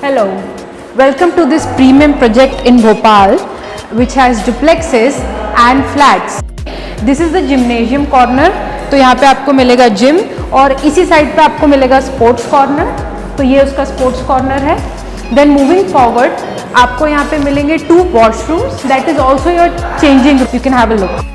Hello, welcome to this premium project in Bhopal which has duplexes and flats. This is the gymnasium corner. तो यहाँ पे आपको मिलेगा gym और इसी साइड पे आपको मिलेगा स्पोर्ट्स कॉर्नर. तो ये उसका स्पोर्ट्स कॉर्नर है. देन मूविंग फॉरवर्ड आपको यहाँ पे मिलेंगे 2 washrooms. That is also your changing room. You can have a look.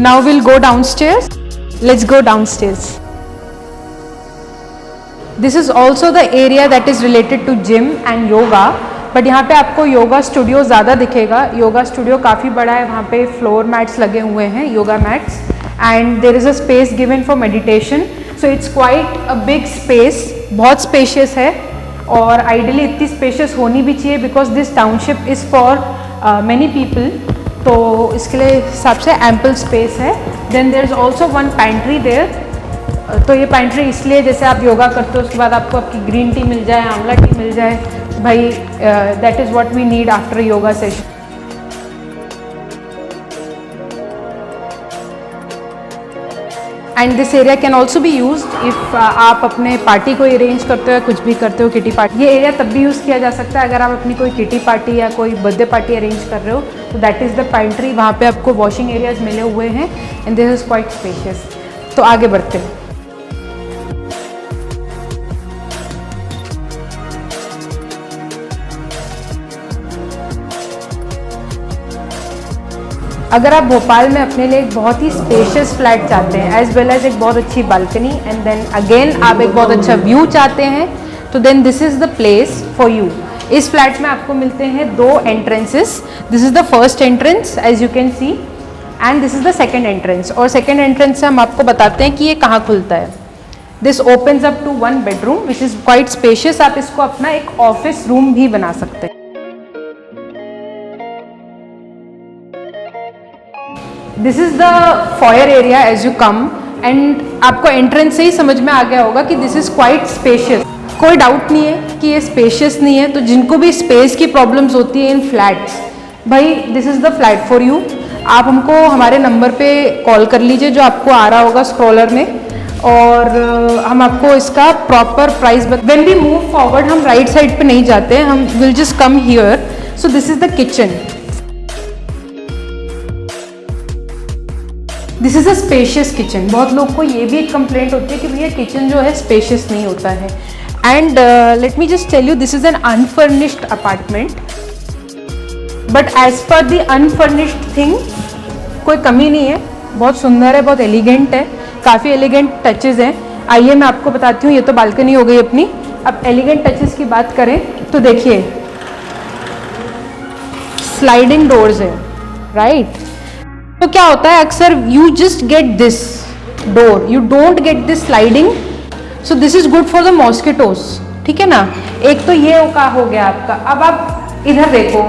Now we'll go downstairs. Let's go downstairs. This is also the area that is related to gym and yoga. But यहाँ पे आपको yoga studio ज़्यादा दिखेगा. Yoga studio काफ़ी बड़ा है. वहाँ पे फ्लोर मैट्स लगे हुए हैं, yoga mats, and there is a space given for meditation. So it's quite a big space. बहुत स्पेशियस है और आइडियली इतनी स्पेशियस होनी भी चाहिए because this township is for many people. तो इसके लिए हिसाब से एम्पल स्पेस है. Then there is also one pantry there. तो ये पैंट्री इसलिए जैसे आप योगा करते हो उसके बाद आपको आपकी ग्रीन टी मिल जाए, आंवला टी मिल जाए. भाई that is what we need after yoga session. And this area can also be used if आप अपने पार्टी को अरेंज करते हो या कुछ भी करते हो, किटी पार्टी. ये एरिया तब भी यूज़ किया जा सकता है अगर आप अपनी कोई किटी पार्टी या कोई बर्थडे पार्टी अरेंज कर रहे हो. तो दैट इज़ द पैंट्री. वहाँ पे आपको वॉशिंग एरियाज मिले हुए हैं and this is quite spacious. तो आगे बढ़ते हैं. अगर आप भोपाल में अपने लिए एक बहुत ही स्पेशियस फ्लैट चाहते हैं एज वेल एज एक बहुत अच्छी बालकनी एंड देन अगेन आप एक बहुत अच्छा व्यू चाहते हैं तो then this is the place for you. इस फ्लैट में आपको मिलते हैं 2 entrances. This is the first entrance as you can see and this is the second entrance. और सेकेंड एंट्रेंस से हम आपको बताते हैं कि ये कहाँ खुलता है. This opens up to 1 bedroom which is quite spacious. आप इसको अपना एक ऑफिस रूम भी बना सकते हैं. This is the foyer area as you come and आपको एंट्रेंस से ही समझ में आ गया होगा कि दिस इज़ क्वाइट स्पेशियस. कोई डाउट नहीं है कि ये स्पेशियस नहीं है. तो जिनको भी स्पेस की प्रॉब्लम्स होती है इन फ्लैट्स, भाई this is the flat for you. आप हमको हमारे नंबर पे कॉल कर लीजिए जो आपको आ रहा होगा स्क्रॉलर में और हम आपको इसका proper price when we move forward हम राइट साइड पे नहीं जाते हैं. हम will just come here. So this is the kitchen. This is a spacious kitchen. बहुत लोग को ये भी एक कंप्लेंट होती है कि भैया किचन जो है स्पेशियस नहीं होता है. And let me just tell you this is an unfurnished apartment but as per the unfurnished thing कोई कमी नहीं है. बहुत सुंदर है, बहुत एलिगेंट है, काफ़ी एलिगेंट टचेज़ हैं. आइए मैं आपको बताती हूँ. ये तो बालकनी हो गई अपनी. अब एलिगेंट टचेज़ की बात करें तो देखिए स्लाइडिंग डोर्स है राइट. तो क्या होता है अक्सर you just get this door, you don't get this sliding. So this is good for the mosquitoes. ठीक है ना. एक तो ये का हो गया आपका. अब आप इधर देखो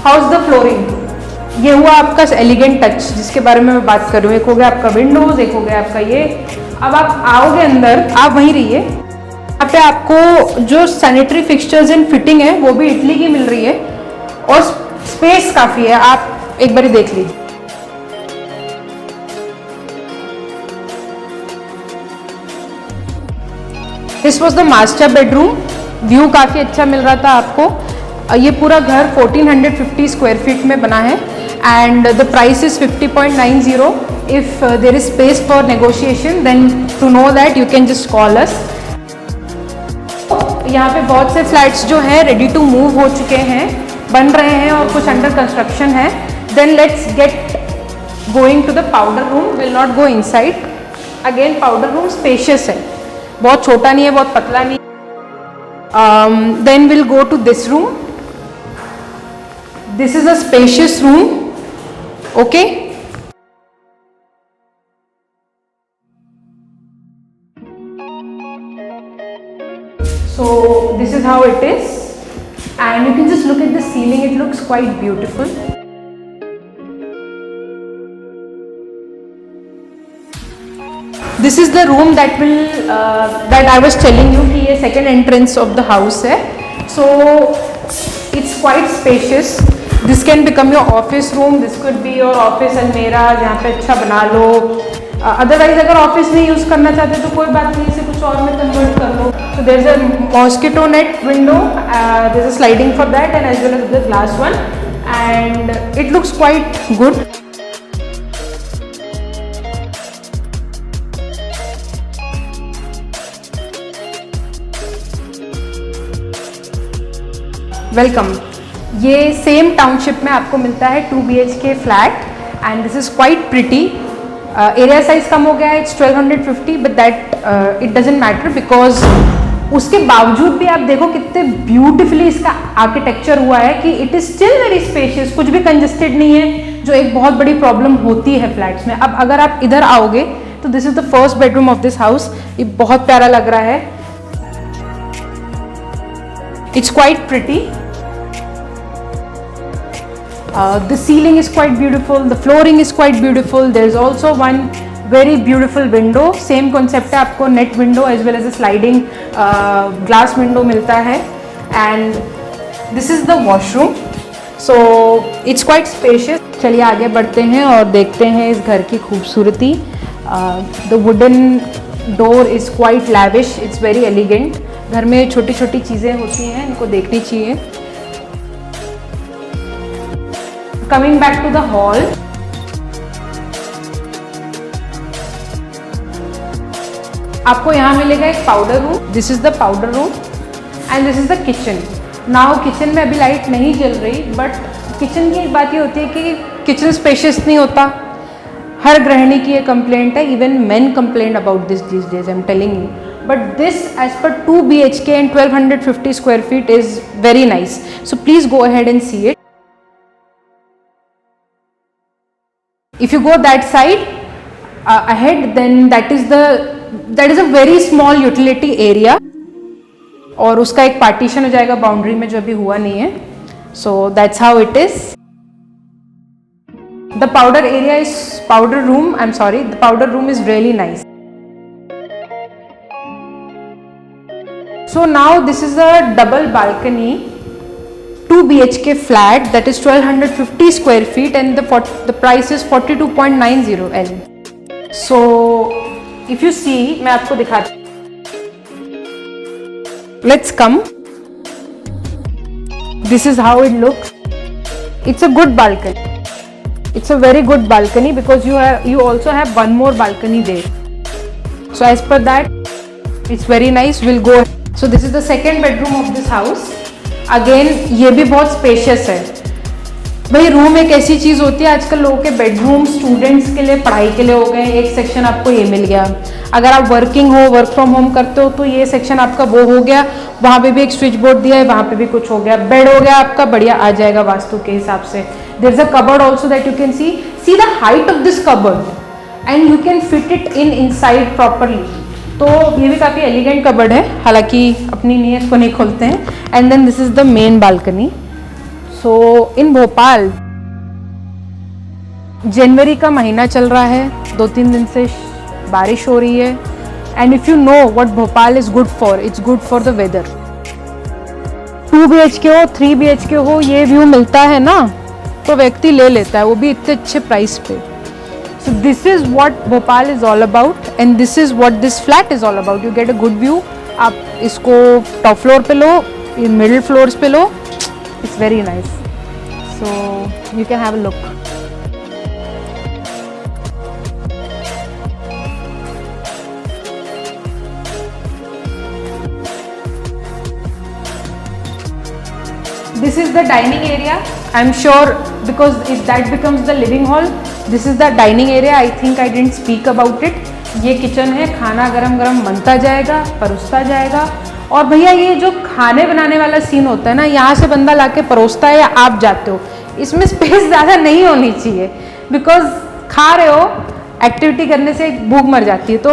हाउ इज द फ्लोरिंग. ये हुआ आपका एलिगेंट टच जिसके बारे में मैं बात कर रही हूँ. एक हो गया आपका विंडोज, एक हो गया आपका ये. अब आप आओगे अंदर, आप वहीं रहिए. यहाँ पे आपको जो सैनिटरी फिक्सचर्स एंड फिटिंग है वो भी इटली की मिल रही है और स्पेस काफ़ी है. आप एक बार देख लीजिए. This was the master bedroom. View काफ़ी अच्छा मिल रहा था आपको. ये पूरा घर 1450 स्क्वायर फीट में बना है and the price is 50.90. If there is space for negotiation then to know that you can just call us. यहाँ पे बहुत से फ्लैट्स जो हैं रेडी टू मूव हो चुके हैं, बन रहे हैं और कुछ अंडर कंस्ट्रक्शन है. Then let's get going to the powder room. Will not go inside. Again powder room spacious है, बहुत छोटा नहीं है, बहुत पतला नहीं. Then we'll go to this room. This is a spacious room. Okay. So this is how it is and you can just look at the ceiling. It looks quite beautiful. This is the room that I was telling you कि ये second entrance of the house है. So it's quite spacious. This can become your office room. This could be your office अलमेरा जहाँ पे अच्छा बना लो. Otherwise अगर ऑफिस में यूज़ करना चाहते तो कोई बात नहीं, इसे कुछ और में कन्वर्ट कर लो। So there is a mosquito net window, there is a sliding for that and as well as the glass one, and it looks quite good. Welcome. ये सेम टाउनशिप में आपको मिलता है 2 BHK flat and this is quite pretty. Area size कम हो गया है, it's 1250, but that it doesn't matter because उसके बावजूद भी आप देखो कितने ब्यूटिफुली इसका आर्किटेक्चर हुआ है कि it is still very spacious, कुछ भी कंजेस्टेड नहीं है, जो एक बहुत बड़ी प्रॉब्लम होती है फ्लैट्स में। अब अगर आप इधर आओगे तो this is the first bedroom of this house. ये बहुत प्यारा लग रहा है, it's quite pretty. The ceiling is quite beautiful, the flooring is quite beautiful. There is also one very beautiful window. Same concept है, आपको net window as well as a sliding glass window मिलता है. And this is the washroom. So it's quite spacious. चलिए आगे बढ़ते हैं और देखते हैं इस घर की खूबसूरती. The wooden door is quite lavish. It's very elegant. घर में छोटी छोटी चीज़ें होती हैं, इनको देखनी चाहिए. Coming back to the hall, आपको यहाँ मिलेगा एक powder room. This is the powder room and this is the kitchen. Now kitchen में अभी लाइट नहीं जल रही, बट किचन की एक बात ये होती है कि किचन स्पेशियस नहीं होता. हर गृहिणी की ये कंप्लेंट है, even main complaint about this these days, I am telling you. But this as per 2 BHK and 1250 square feet is very nice. So please go ahead and see it. If you go that side ahead, then that is a very small utility area, और उसका एक partition हो जाएगा boundary में जो अभी हुआ नहीं है. So that's how it is. The powder area is powder room. I'm sorry, the powder room is really nice. So now this is a double balcony. 2 BHK flat that is 1250 square feet and the price is 42.90 L. So if you see, मैं आपको दिखाती हूँ. Let's come. This is how it looks. It's a good balcony. It's a very good balcony because you also have one more balcony there. So as per that, it's very nice. We'll go. So this is the second bedroom of this house. Again ये भी बहुत spacious है. भाई room एक ऐसी चीज़ होती है, आजकल लोगों के बेडरूम स्टूडेंट्स के लिए, पढ़ाई के लिए हो गए. एक सेक्शन आपको ये मिल गया. अगर आप वर्किंग हो, वर्क फ्रॉम होम करते हो, तो ये सेक्शन आपका वो हो गया. वहाँ पे भी एक स्विच बोर्ड दिया है, वहाँ पे भी कुछ हो गया. बेड हो गया आपका, बढ़िया आ जाएगा वास्तु के हिसाब से. There is a cupboard also that you can see the height of this cupboard and you can fit it inside properly. तो ये भी काफ़ी एलिगेंट कबर्ड है, हालांकि अपनी नीयत को नहीं खोलते हैं. And then this is the main balcony. So in Bhopal जनवरी का महीना चल रहा है, 2-3 दिन से बारिश हो रही है. And if you know what Bhopal is good for, it's good for the weather. 2 BHK हो, 3 BHK हो, ये व्यू मिलता है ना, तो व्यक्ति ले लेता है, वो भी इतने अच्छे प्राइस पे. So this is what Bhopal is all about and this is what this flat is all about. You get a good view. आप इसको टॉप फ्लोर पे लो, मिडिल फ्लोर्स पे लो. It's very nice. So you can have a look. This is the dining area. I'm sure because if that becomes the living hall, this is the dining area. I think I didn't speak about it. ये kitchen है, खाना गरम गरम बनता जाएगा, परोसता जाएगा. और भैया ये जो खाने बनाने वाला सीन होता है ना, यहाँ से बंदा लाके परोसता है या आप जाते हो, इसमें स्पेस ज़्यादा नहीं होनी चाहिए. बिकॉज खा रहे हो, एक्टिविटी करने से भूख मर जाती है, तो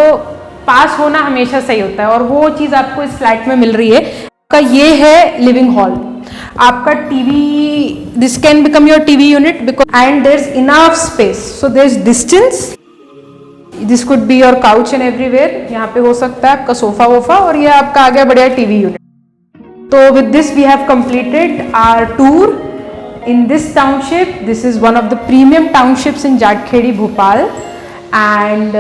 पास होना हमेशा सही होता है. और वो चीज़ आपको इस फ्लैट में मिल रही है. आपका ये है लिविंग हॉल. आपका TV, this can become your TV unit because and there is enough space. So there is distance. This could be your couch and everywhere. यहाँ पे हो सकता है आपका सोफा वोफा, और ये आपका आ गया बढ़िया टीवी यूनिट. तो with this we have completed our tour in this township. This is one of the premium townships in Jatkhedi, Bhopal, and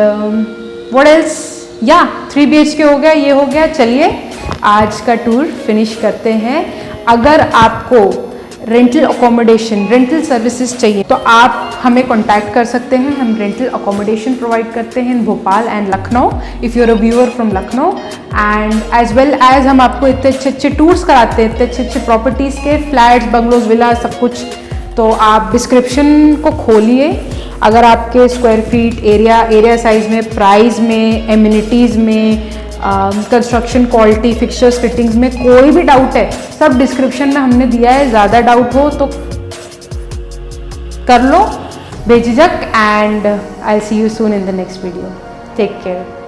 what else, या 3 BHK हो गया, ये हो गया। चलिए आज का टूर फिनिश करते हैं। अगर आपको रेंटल अकोमोडेशन, रेंटल सर्विसेज चाहिए तो आप हमें कांटेक्ट कर सकते हैं। हम रेंटल अकोमोडेशन प्रोवाइड करते हैं in Bhopal and Lucknow, if you are a viewer from Lucknow. And as well as हम आपको इतने अच्छे अच्छे टूर्स कराते हैं, इतने अच्छे अच्छे प्रॉपर्टीज़ के, फ्लैट्स, बंगलोज, विला, सब कुछ। तो आप डिस्क्रिप्शन को खोलिए। अगर आपके स्क्वायर फीट, एरिया साइज में, प्राइस में, एमिनिटीज़ में, कंस्ट्रक्शन क्वालिटी, फिक्चर्स, फिटिंग्स में कोई भी डाउट है, सब डिस्क्रिप्शन में हमने दिया है। ज़्यादा डाउट हो तो कर लो बेझिझक। And I will see you soon in the next video. Take care.